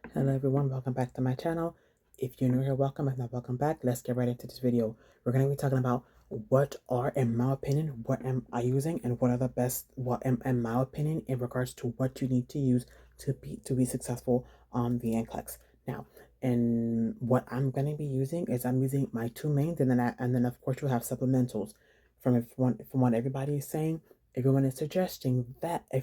Hello everyone, welcome back to my channel. If you're new here, welcome. If not, welcome back. Let's get right into this video. We're going to be talking about what are, in my opinion, what am I using, and what are the best, what am, in my opinion, in regards to what you need to use to be successful on the NCLEX. Now, and what I'm going to be using is I'm using my two mains, and then of course you have supplementals. From what everybody is saying, everyone is suggesting that you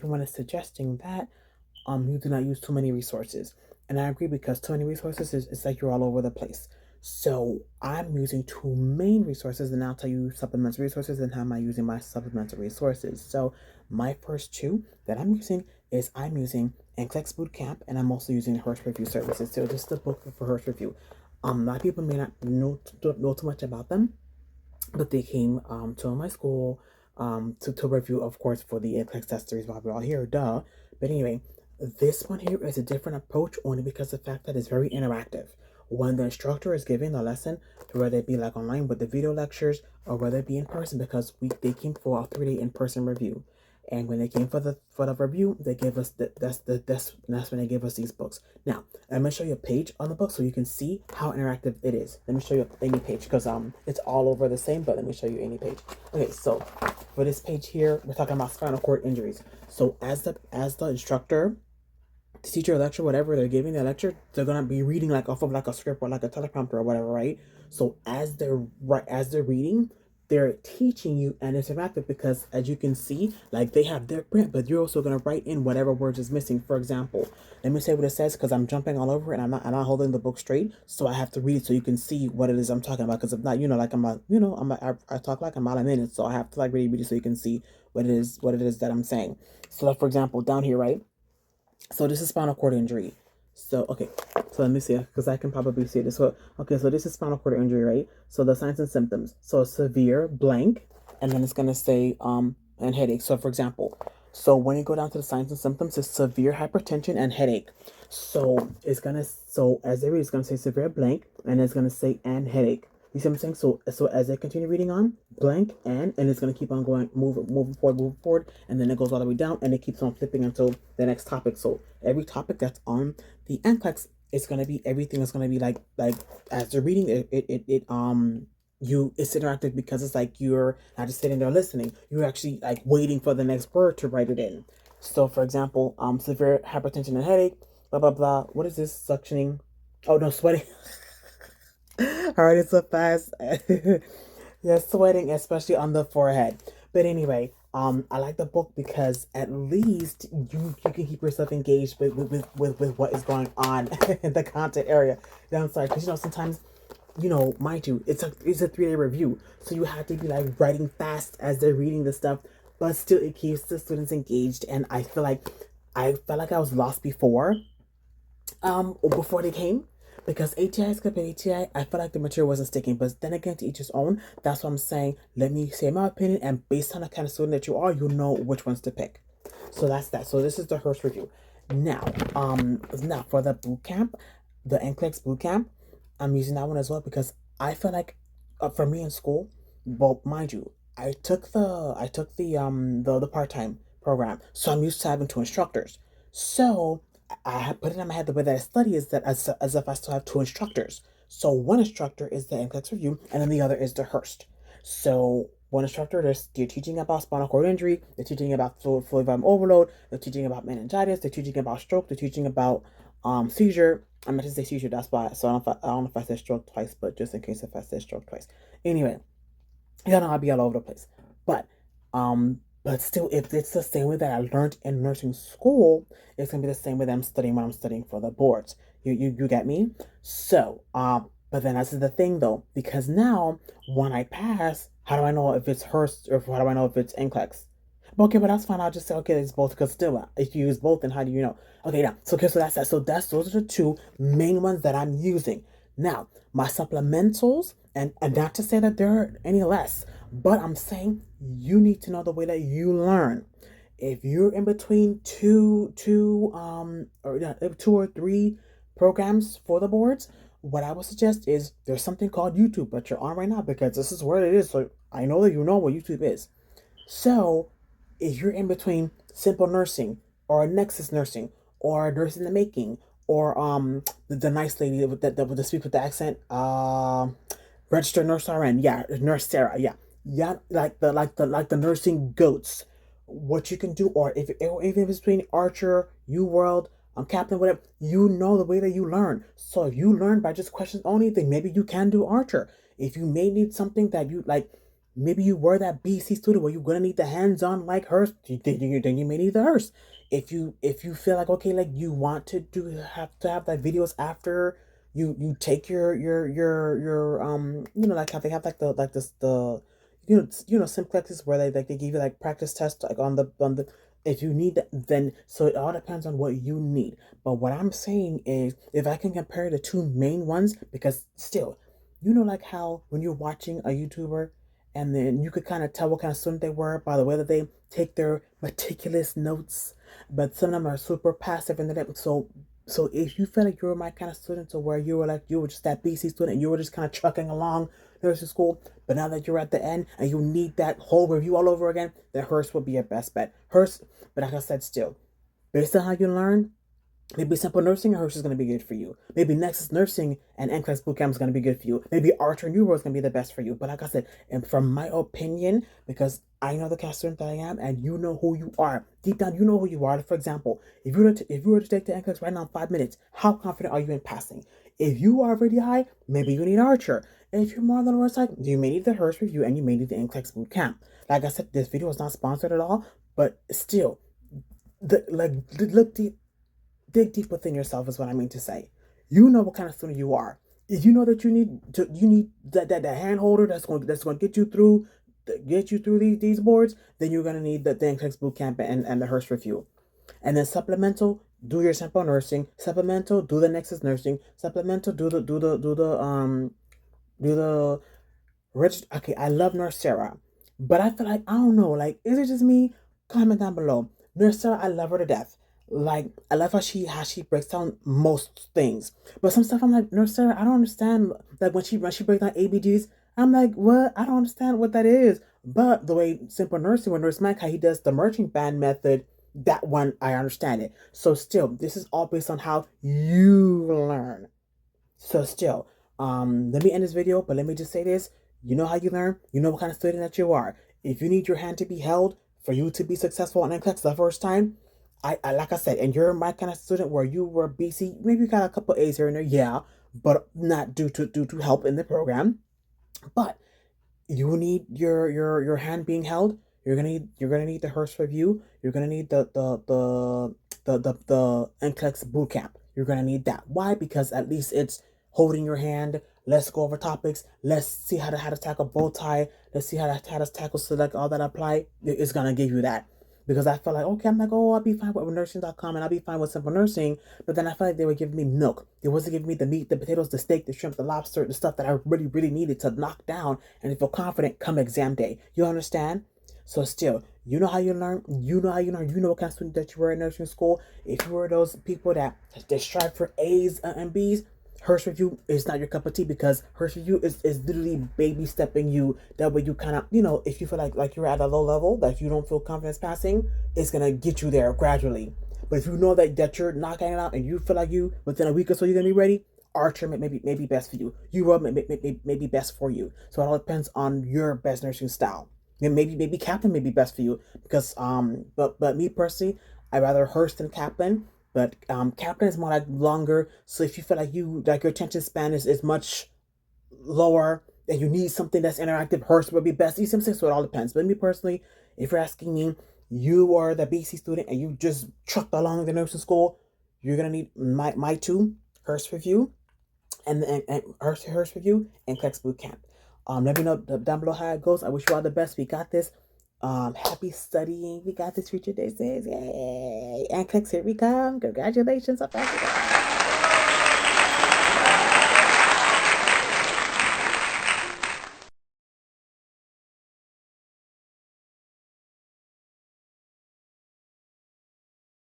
do not use too many resources. And I agree because too many resources is it's like you're all over the place. So I'm using two main resources, and I'll tell you supplemental resources and how am I using my supplemental resources. So my first two that I'm using is I'm using NCLEX BootCamp, and I'm also using Hurst Review Services. So this is the book for Hurst Review. A lot of people may not know too much about them, but they came to my school to review, of course, for the NCLEX test series while we're all here, duh. But anyway, this one here is a different approach only because of the fact that it's very interactive. When the instructor is giving the lesson, whether it be like online with the video lectures or whether it be in person, because they came for a 3-day in-person review. And when they came for the review, they gave us that's when they gave us these books. Now, I'm gonna show you a page on the book so you can see how interactive it is. Let me show you any page because it's all over the same, but let me show you any page. Okay, so for this page here, we're talking about spinal cord injuries. So as the instructor, the teacher, or lecture, whatever they're giving the lecture, they're gonna be reading like off of like a script or like a teleprompter or whatever, right? So as they're reading, they're teaching you, and it's interactive because as you can see, like they have their print, but you're also gonna write in whatever words is missing. For example, let me say what it says because I'm jumping all over it and I'm not holding the book straight, so I have to read it so you can see what it is I'm talking about. Because if not, like I talk like a mile a minute, so I have to like really read it so you can see what it is that I'm saying. So like, for example, down here, right? So this is spinal cord injury. So, okay, so let me see, because I can probably see this. So, okay, so this is spinal cord injury, right? So the signs and symptoms. So severe blank, and then it's going to say, and headache. So for example, so when you go down to the signs and symptoms, it's severe hypertension and headache. So so as they read, it's going to say severe blank, and it's going to say and headache. You see what I'm saying? So as they continue reading on, blank and it's gonna keep on going, moving forward, and then it goes all the way down, and it keeps on flipping until the next topic. So every topic that's on the NCLEX is gonna be everything is gonna be like as they're reading it's interactive because it's like you're not just sitting there listening, you're actually like waiting for the next word to write it in. So for example, severe hypertension and headache, blah blah blah. What is this? Suctioning. Oh no, sweating. Alright, so fast. Yeah, sweating, especially on the forehead. But anyway, I like the book because at least you can keep yourself engaged with what is going on in the content area. I'm sorry, because sometimes, mind you, it's a 3-day review, so you have to be like writing fast as they're reading the stuff, but still it keeps the students engaged. And I felt like I was lost before they came, because ATI is good, but ATI, I felt like the material wasn't sticking. But then again, to each his own. That's what I'm saying. Let me say my opinion, and based on the kind of student that you are, you'll know which ones to pick. So that's that. So this is the Hurst review. Now for the boot camp, the NCLEX boot camp, I'm using that one as well because I feel like, for me in school, well, mind you, I took the part-time program, so I'm used to having two instructors. So I have put it in my head the way that I study is that as if I still have two instructors. So one instructor is the NCLEX review, and then the other is the Hurst. So one instructor, they're teaching about spinal cord injury, they're teaching about fluid volume overload, they're teaching about meningitis, they're teaching about stroke, they're teaching about seizure. I meant to say seizure, that's why. So I don't know if I said stroke twice, but just in case if I said stroke twice. Anyway, you know, I'll be all over the place. But still, if it's the same way that I learned in nursing school, it's gonna be the same way that I'm studying when I'm studying for the boards. You get me? So, but then that's the thing though, because now when I pass, how do I know if it's Hurst or how do I know if it's NCLEX? Okay, but that's fine. I'll just say okay, it's both. Because still, if you use both, then how do you know? Okay, now so okay, so that's that. So those are the two main ones that I'm using. Now my supplementals, and not to say that they're any less, but I'm saying you need to know the way that you learn. If you're in between two or three programs for the boards, what I would suggest is there's something called YouTube that you're on right now, because this is where it is. So I know that you know what YouTube is. So if you're in between simple nursing or Nexus nursing or nurse in the making or the nice lady with the speak with the accent, registered nurse RN, yeah, Nurse Sarah, yeah, yeah, like the nursing goats. What you can do, or if even if it's between Archer, U World, Captain, whatever, you know the way that you learn. So if you learn by just questions only, then maybe you can do Archer. If you may need something that you like, maybe you were that BC student where you're gonna need the hands-on like Hurst, then you may need the Hurst. If you feel like, okay, like you want to have that videos after you take your like how they have like the simplexes where they give you like practice tests like on the if you need that, then so it all depends on what you need. But what I'm saying is, if I can compare the two main ones, because still, like how when you're watching a YouTuber and then you could kind of tell what kind of student they were by the way that they take their meticulous notes, but some of them are super passive and then so if you feel like you were my kind of student, to where you were just that BC student and you were just kind of trucking along nursing school, but now that you're at the end and you need that whole review all over again, then Hurst would be your best bet. Hurst, but like I said, still, based on how you learn, maybe Simple Nursing and Hurst is going to be good for you. Maybe Nexus Nursing and NCLEX Bootcamp is going to be good for you. Maybe Archer and Euro is going to be the best for you. But like I said, and from my opinion, because I know the kind of student that I am, and you know who you are. Deep down, you know who you are. For example, if you were to take the NCLEX right now in 5 minutes, how confident are you in passing? If you are really high, maybe you need Archer. And if you're more on the lower side, you may need the Hurst review and you may need the NCLEX Bootcamp. Like I said, this video is not sponsored at all, but still, look deep. Dig deep within yourself is what I mean to say. You know what kind of student you are. If you know that you need that hand holder that's going to get you through these boards, then you're gonna need the NCLEX bootcamp and the Hurst review. And then supplemental, do your simple nursing. Supplemental, do the Nexus nursing. Supplemental, do the Rich, okay, I love Nurse Sarah, but I feel like I don't know. Like, is it just me? Comment down below. Nurse Sarah, I love her to death. Like, I love how she breaks down most things. But some stuff I'm like, Nurse Sarah, I don't understand. Like when she breaks down ABGs, I'm like, what? I don't understand what that is. But the way Simple Nursing with Nurse Mike, how he does the marching band method, that one I understand it. So still, this is all based on how you learn. So still, let me end this video, but let me just say this. You know how you learn. You know what kind of student that you are. If you need your hand to be held for you to be successful on NCLEX the first time, I like I said, and you're my kind of student where you were BC, maybe you got a couple A's here and there, yeah, but not due to help in the program. But you need your hand being held. You're gonna need the Hurst review. You're gonna need the NCLEX bootcamp. You're gonna need that. Why? Because at least it's holding your hand. Let's go over topics. Let's see how to tackle bow tie. Let's see how to tackle select all that apply. It's gonna give you that. Because I felt like, okay, I'm like, oh, I'll be fine with nursing.com and I'll be fine with simple nursing. But then I felt like they were giving me milk. They wasn't giving me the meat, the potatoes, the steak, the shrimp, the lobster, the stuff that I really, really needed to knock down and to feel confident come exam day. You understand? So still, you know how you learn. You know how you learn. You know what kind of student that you were in nursing school. If you were those people that strive for A's and B's, Hurst review is not your cup of tea, because Hurst review is literally baby stepping you. That way you kind of, if you feel like you're at a low level, that you don't feel confidence passing, it's going to get you there gradually. But if you know that you're knocking it out and you feel like you, within a week or so, you're going to be ready, Archer may be best for you. Europe may be best for you. So it all depends on your best nursing style. And maybe Kaplan may be best for you, because but me personally, I rather Hurst than Kaplan. But Kaplan is more like longer. So if you feel like your attention span is much lower and you need something that's interactive, Hurst would be best. You see what I'm saying? So it all depends. But me personally, if you're asking me, you are the BC student and you just trucked along the nursing school, you're gonna need my two, Hurst review and Hurst review and NCLEX bootcamp. Let me know down below how it goes. I wish you all the best. We got this. Happy studying. We got this future day says, yay! NCLEX, here we come. Congratulations.